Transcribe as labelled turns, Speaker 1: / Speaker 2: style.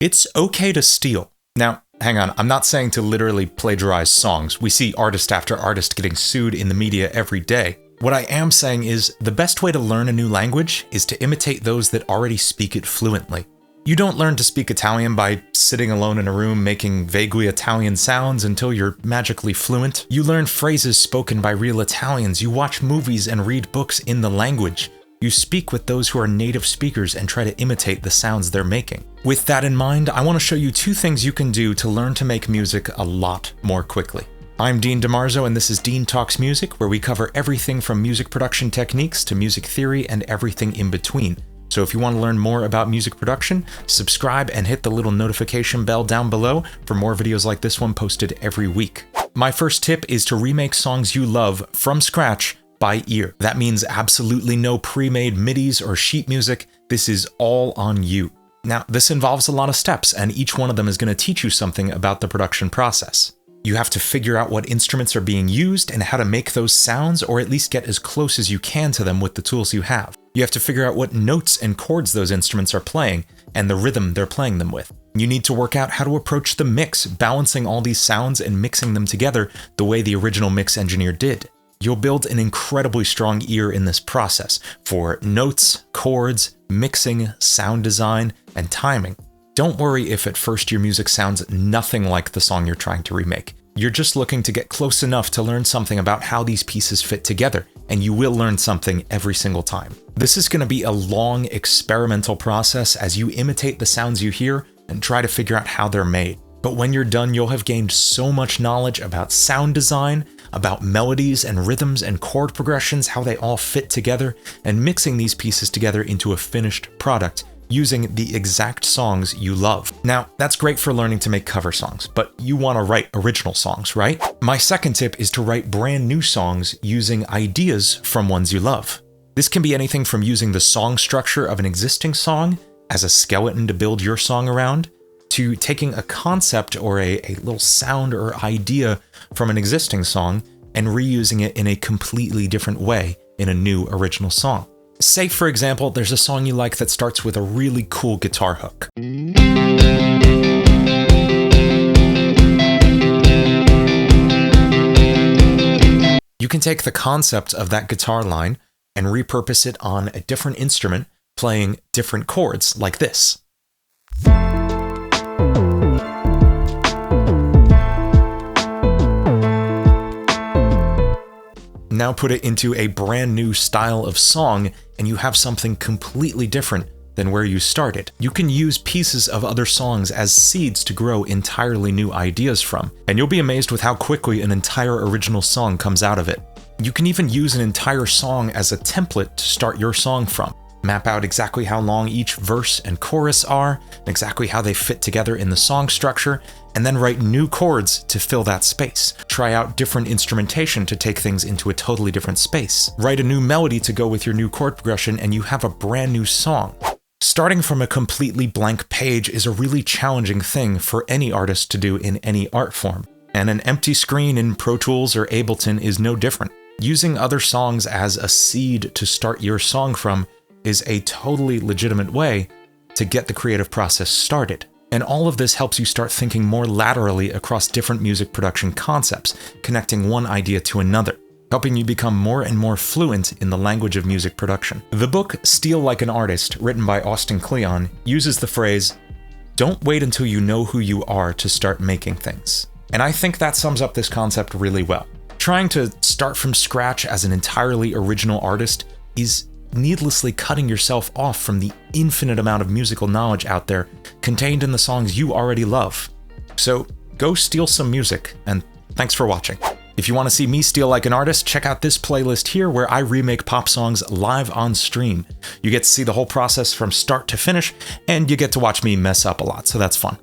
Speaker 1: It's okay to steal. Now, hang on, I'm not saying to literally plagiarize songs. We see artist after artist getting sued in the media every day. What I am saying is the best way to learn a new language is to imitate those that already speak it fluently. You don't learn to speak Italian by sitting alone in a room making vaguely Italian sounds until you're magically fluent. You learn phrases spoken by real Italians. You watch movies and read books in the language. You speak with those who are native speakers and try to imitate the sounds they're making. With that in mind, I want to show you 2 things you can do to learn to make music a lot more quickly. I'm Dean DeMarzo, and this is Dean Talks Music, where we cover everything from music production techniques to music theory and everything in between. So if you want to learn more about music production, subscribe and hit the little notification bell down below for more videos like this one posted every week. My first tip is to remake songs you love from scratch by ear. That means absolutely no pre-made MIDIs or sheet music. This is all on you. Now, this involves a lot of steps, and each one of them is going to teach you something about the production process. You have to figure out what instruments are being used and how to make those sounds, or at least get as close as you can to them with the tools you have. You have to figure out what notes and chords those instruments are playing, and the rhythm they're playing them with. You need to work out how to approach the mix, balancing all these sounds and mixing them together the way the original mix engineer did. You'll build an incredibly strong ear in this process for notes, chords, mixing, sound design, and timing. Don't worry if at first your music sounds nothing like the song you're trying to remake. You're just looking to get close enough to learn something about how these pieces fit together, and you will learn something every single time. This is going to be a long experimental process as you imitate the sounds you hear and try to figure out how they're made. But when you're done, you'll have gained so much knowledge about sound design, about melodies and rhythms and chord progressions, how they all fit together, and mixing these pieces together into a finished product using the exact songs you love. Now, that's great for learning to make cover songs, but you want to write original songs, right? My second tip is to write brand new songs using ideas from ones you love. This can be anything from using the song structure of an existing song as a skeleton to build your song around, to taking a concept or a little sound or idea from an existing song and reusing it in a completely different way in a new original song. Say, for example, there's a song you like that starts with a really cool guitar hook. You can take the concept of that guitar line and repurpose it on a different instrument playing different chords like this. Now put it into a brand new style of song, and you have something completely different than where you started. You can use pieces of other songs as seeds to grow entirely new ideas from, and you'll be amazed with how quickly an entire original song comes out of it. You can even use an entire song as a template to start your song from. Map out exactly how long each verse and chorus are, exactly how they fit together in the song structure, and then write new chords to fill that space. Try out different instrumentation to take things into a totally different space. Write a new melody to go with your new chord progression, and you have a brand new song. Starting from a completely blank page is a really challenging thing for any artist to do in any art form, and an empty screen in Pro Tools or Ableton is no different. Using other songs as a seed to start your song from is a totally legitimate way to get the creative process started. And all of this helps you start thinking more laterally across different music production concepts, connecting one idea to another, helping you become more and more fluent in the language of music production. The book Steal Like an Artist, written by Austin Kleon, uses the phrase, "Don't wait until you know who you are to start making things." And I think that sums up this concept really well. Trying to start from scratch as an entirely original artist is needlessly cutting yourself off from the infinite amount of musical knowledge out there contained in the songs you already love. So go steal some music, and thanks for watching. If you want to see me steal like an artist, check out this playlist here where I remake pop songs live on stream. You get to see the whole process from start to finish, and you get to watch me mess up a lot, so that's fun.